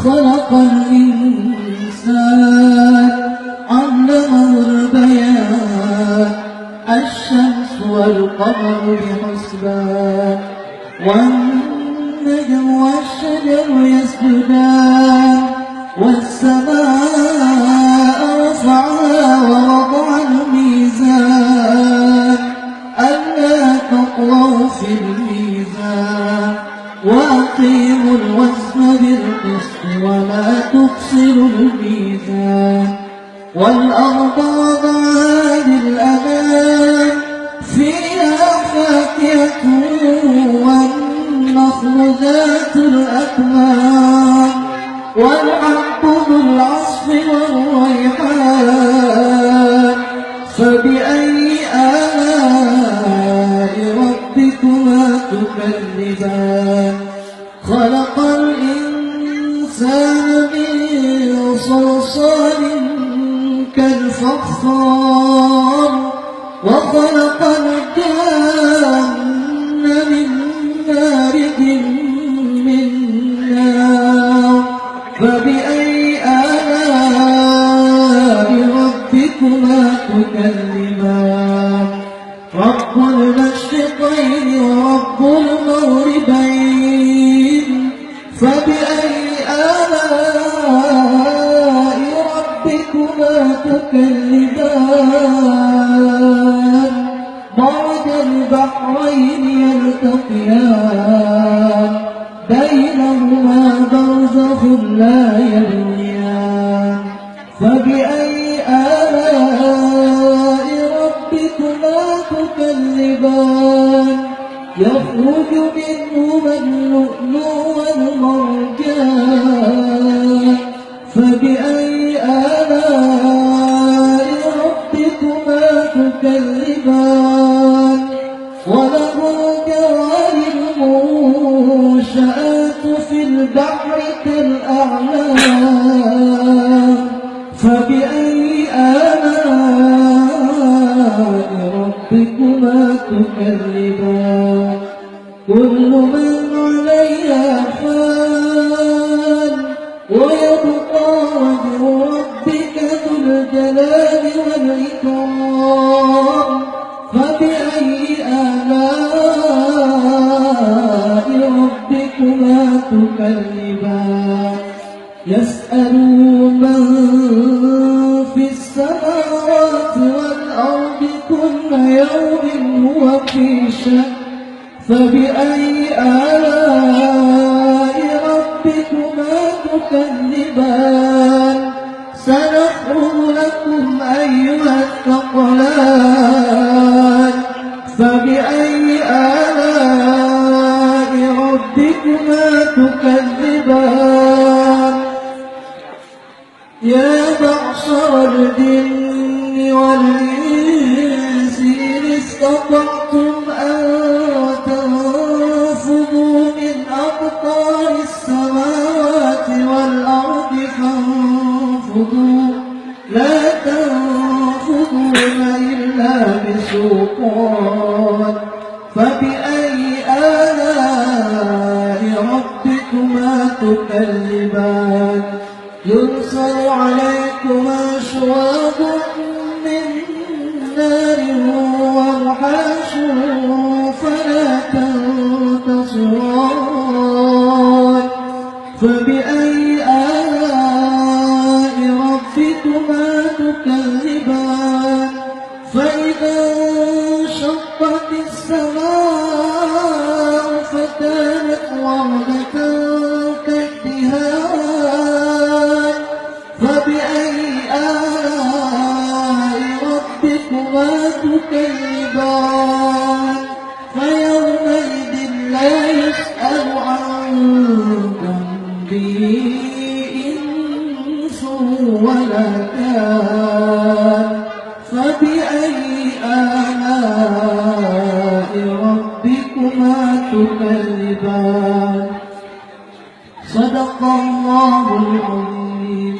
خلق الإنسان علمه البيان الشمس والقمر بحسبان والنجم والشجر يسجدان والسماء رفعها ووضع الميزان ألا تطغوا في الميزان وأقيموا الوزن بالقسط ولا تخسروا الميزان والأرض وضعها للأنام فيها فاكهة والنخل ذات الأكمام والحب ذو العصف والريحان فبأي آلاء ربكما تكذبان خلق الإنسان من صلصال كالفخار وخلق الجن من مارج من نار فبأي آلاء ربكما تكذبان رب المشرقين ورب المغربين فبأي آلاء ربكما تكذبان مرج البحرين يلتقيان بينهما برزخ لا يبغيان فبأي آلاء ربكما تكذبان يخرج منهما اللؤلؤ والمرجان فبأي آلاء ربكما تكذبان وله الجوار المنشآت في البحر كالأعلام فبأي آلاء ربكما تكذبان كل من عليها فان ويبقى وجه ربك ذو الجلال والإكرام فبأي آلاء ربكما تكذبان يسأله من في السماوات والأرض كل يوم هو في شأن فبأي آلاء ربكما تكذبان سنفرغ لكم أيها الثقلان فبأي آلاء ربكما تكذبان يا معشر الجن والإنس إن استطعتم أن تنفذوا من أقطار السماوات والأرض فانفذوا لا تنفذون إلا بسلطان فبأي آلاء ربكما تكذبان يرسل عليكما شواظ من نار ونحاس فلا تنتصران فبأي آلاء ربكما تكذبان فإذا انشقت السماء فكانت وردة كالدهان فبأي آلاء ربكما تكذبان فيومئذ لا يسأل عن ذنبه إنس ولا كان فبأي آلاء ربكما تكذبان صدق الله العظيم.